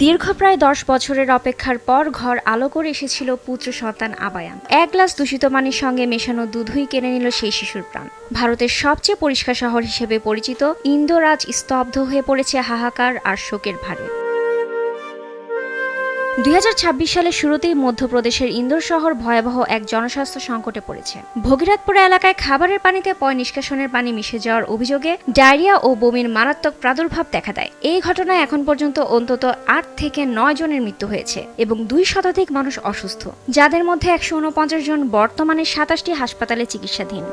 দীর্ঘ প্রায় 10 বছরের অপেক্ষার পর ঘর আলো করে এসেছিল পুত্র সন্তান আবায়ান। এক গ্লাস দূষিত পানির সঙ্গে মেশানো দুধই কেড়ে নিল সেই শিশুর প্রাণ। ভারতের সবচেয়ে পরিষ্কার শহর হিসেবে পরিচিত ইন্দোর আজ স্তব্ধ হয়ে পড়েছে হাহাকার আর শোকের ভারে। 2026 সালের শুরুতেই মধ্যপ্রদেশের ইন্দোর শহর ভয়াবহ এক জনস্বাস্থ্য সংকটে পড়েছে। ভগীরথপুরা এলাকায় খাবারের পানিতে পয় নিষ্কাশনের পানি মিশে যাওয়ার অভিযোগে ডায়রিয়া ও বমির মারাত্মক প্রাদুর্ভাব দেখা দেয়। এই ঘটনায় এখন পর্যন্ত অন্তত 8 থেকে 9 জনের মৃত্যু হয়েছে এবং 2 শতাধিক মানুষ অসুস্থ, যাদের মধ্যে 149 জন বর্তমানে 27টি হাসপাতালে চিকিৎসাধীন।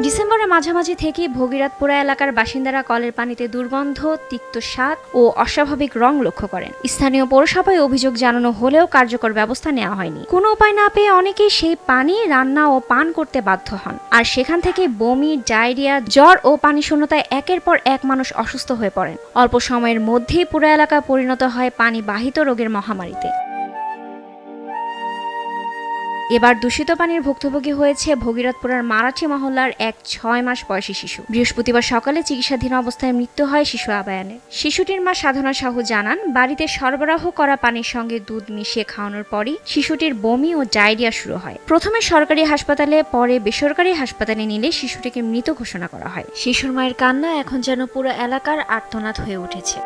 ডিসেম্বরের মাঝামাঝি থেকে ভগীরথপুরা এলাকার বাসিন্দারা কলের পানিতে দুর্গন্ধ, তিক্ত স্বাদ ও অস্বাভাবিক রং লক্ষ্য করেন। স্থানীয় পৌরসভায় অভিযোগ জানানো হলেও কার্যকর ব্যবস্থা নেওয়া হয়নি। কোনো উপায় না পেয়ে অনেকেই সেই পানি রান্না ও পান করতে বাধ্য হন, আর সেখান থেকে বমি, ডায়রিয়া, জ্বর ও পানি শূন্যতায় একের পর এক মানুষ অসুস্থ হয়ে পড়েন। অল্প সময়ের মধ্যেই পুরো এলাকা পরিণত হয় পানি বাহিত রোগের মহামারীতে। এবার দূষিত পানির ভুক্তভোগী হয়েছে ভগীরথপুরার মারাঠি মহল্লার এক 6 মাস বয়সী শিশু। বৃহস্পতিবার সকালে চিকিৎসাধীন অবস্থায় মৃত্যু হয় শিশু আবায়ানের। শিশুটির মা সাধনা সাহু জানান, বাড়িতে সরবরাহ করা পানির সঙ্গে দুধ মিশিয়ে খাওয়ানোর পরই শিশুটির বমি ও ডায়রিয়া শুরু হয়। প্রথমে সরকারি হাসপাতালে, পরে বেসরকারি হাসপাতালে নিলে শিশুটিকে মৃত ঘোষণা করা হয়। শিশুর মায়ের কান্না এখন যেন পুরো এলাকার আর্তনাদ হয়ে উঠেছে।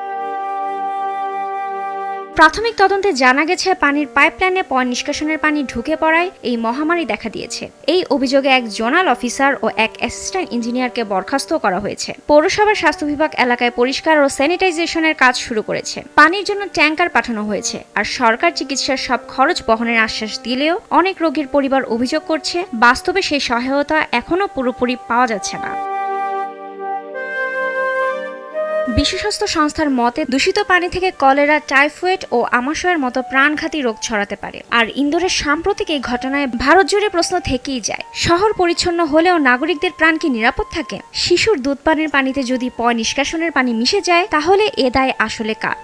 প্রাথমিক তদন্তে জানা গেছে, পানির পাইপলাইনে পয় নিষ্কাশনের পানি ঢুকে পড়ায় এই মহামারী দেখা দিয়েছে। এই অভিযোগে এক জোনাল অফিসার ও এক অ্যাসিস্ট্যান্ট ইঞ্জিনিয়ারকে বরখাস্ত করা হয়েছে। পৌরসভার স্বাস্থ্য বিভাগ এলাকায় পরিষ্কার ও স্যানিটাইজেশনের কাজ শুরু করেছে। পানির জন্য ট্যাঙ্কার পাঠানো হয়েছে, আর সরকার চিকিৎসার সব খরচ বহনের আশ্বাস দিলেও অনেক রোগীর পরিবার অভিযোগ করছে, বাস্তবে সেই সহায়তা এখনো পুরোপুরি পাওয়া যাচ্ছে না। বিশ্ব স্বাস্থ্য সংস্থার মতে, দূষিত পানি থেকে কলেরা, টাইফয়েড ও আমাশয়ের মতো প্রাণঘাতী রোগ ছড়াতে পারে। আর ইন্দোরের সাম্প্রতিক এই ঘটনায় ভারত জুড়ে প্রশ্ন থেকেই যায়, শহর পরিচ্ছন্ন হলেও নাগরিকদের প্রাণ কি নিরাপদ থাকে? শিশুর দুধ পানের পানিতে যদি পয় নিষ্কাশনের পানি মিশে যায়, তাহলে এ দায় আসলে কার?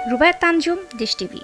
রুবায়েত তানজুম, দেশ টিভি।